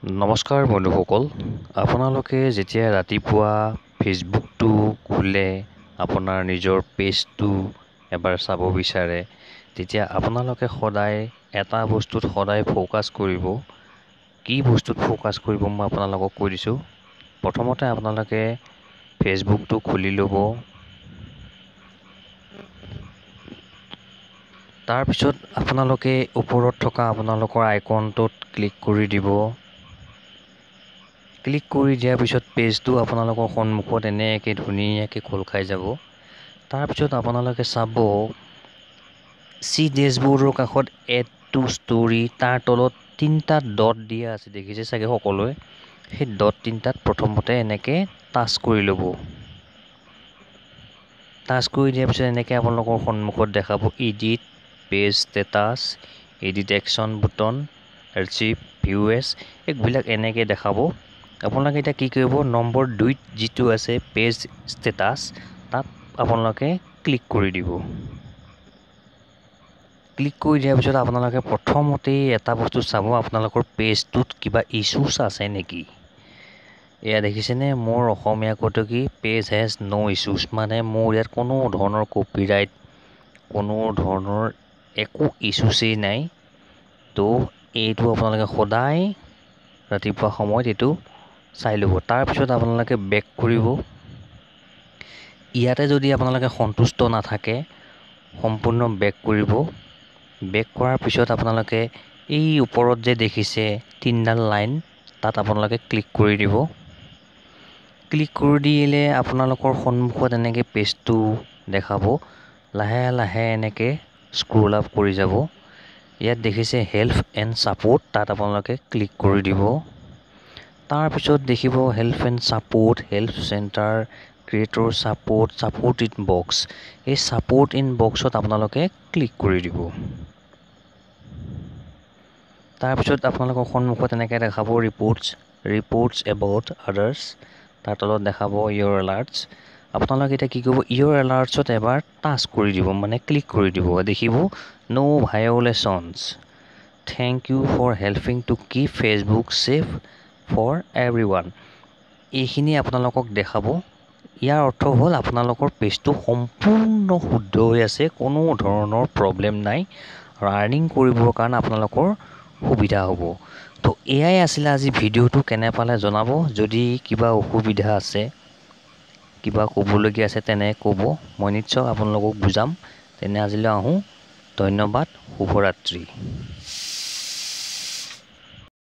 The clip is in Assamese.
নমস্কাৰ বন্ধুসকল, আপোনালোকে যেতিয়া ৰাতিপুৱা ফেচবুকটো খোলে, আপোনাৰ নিজৰ পেজটো এবাৰ চাব বিচাৰে, তেতিয়া আপোনালোকে সদায় এটা বস্তুত সদায় ফ'কাছ কৰিব। কি বস্তুত ফ'কাছ কৰিব মই আপোনালোকক কৈ দিছোঁ। প্ৰথমতে আপোনালোকে ফেচবুকটো খুলি ল'ব। তাৰপিছত আপোনালোকে ওপৰত থকা আপোনালোকৰ আইকনটোত ক্লিক কৰি দিব। ক্লিক কৰি দিয়াৰ পিছত পেজটো আপোনালোকৰ সন্মুখত এনেকৈ ধুনীয়াকৈ খোল খাই যাব। তাৰপিছত আপোনালোকে চাব চি ডেছবৰ্ডৰ কাষত এড টু ষ্টৰি, তাৰ তলত 3টা ডট দিয়া আছে, দেখিছে চাগে সকলোৱে। সেই ডট 3টাত প্ৰথমতে এনেকৈ টাচ কৰি ল'ব। টাচ কৰি দিয়াৰ পিছত এনেকৈ আপোনালোকৰ সন্মুখত দেখাব edit page status, edit action button, archive, views, এইবিলাক এনেকৈ দেখাব। আপোনালোকে এতিয়া কি কৰিব, নম্বৰ 2ত যিটো আছে পেজ ষ্টেটাছ, তাত আপোনালোকে ক্লিক কৰি দিব। ক্লিক কৰি দিয়াৰ পিছত আপোনালোকে প্ৰথমতেই এটা বস্তু চাব, আপোনালোকৰ পেজটোত কিবা ইছ্যুজ আছে নেকি। এয়া দেখিছেনে, মোৰ অসমীয়া কটো কি পেজ হেজ ন' ইছ্যুজ, মানে মোৰ ইয়াত কোনো ধৰণৰ কপিৰাইট, কোনো ধৰণৰ একো ইছ্যুছেই নাই। তো এইটো আপোনালোকে সদায় ৰাতিপুৱা সময়ত এইটো চাই ল'ব। তাৰপিছত আপোনালোকে বেক কৰিব। ইয়াতে যদি আপোনালোকে সন্তুষ্ট নাথাকে, সম্পূৰ্ণ বেক কৰিব। বেক কৰাৰ পিছত আপোনালোকে এই ওপৰত যে দেখিছে 3ডাল লাইন, তাত আপোনালোকে ক্লিক কৰি দিব। ক্লিক কৰি দিলে আপোনালোকৰ সন্মুখত এনেকৈ পেজটো দেখাব। লাহে লাহে এনেকৈ স্ক্ৰল আপ কৰি যাব। ইয়াত দেখিছে হেল্প এণ্ড ছাপোৰ্ট, তাত আপোনালোকে ক্লিক কৰি দিব। তাৰপিছত দেখিব help and support, help centre, creator support, support in box. এই ছাপোৰ্ট ইন বক্সত আপোনালোকে ক্লিক কৰি দিব। তাৰপিছত আপোনালোকৰ সন্মুখত এনেকৈ দেখাব ৰিপৰ্টছ এবাউট আদাৰ্ছ, তাৰ তলত দেখাব ইয়'ৰ এলাৰ্টছ। আপোনালোকে এতিয়া কি কৰিব, ইয়'ৰ এলাৰ্টছত এবাৰ টাচ কৰি দিব, মানে ক্লিক কৰি দিব। দেখিব no' violations, thank you for helping to keep Facebook safe for everyone. এইখিনি আপোনালোকক দেখাব। ইয়াৰ অৰ্থ হ'ল আপোনালোকৰ পেজটো সম্পূৰ্ণ শুদ্ধ হৈ আছে, কোনো ধৰণৰ প্ৰব্লেম নাই, আৰু আৰ্নিং কৰিবৰ কাৰণে আপোনালোকৰ সুবিধা হ'ব। তো এয়াই আছিলে আজি ভিডিঅ'টো, কেনে পালে জনাব। যদি কিবা অসুবিধা আছে, কিবা ক'বলগীয়া আছে তেনে ক'ব, মই নিশ্চয় আপোনালোকক বুজাম। তেনে আজিলৈ আহোঁ, ধন্যবাদ, শুভৰাত্ৰি।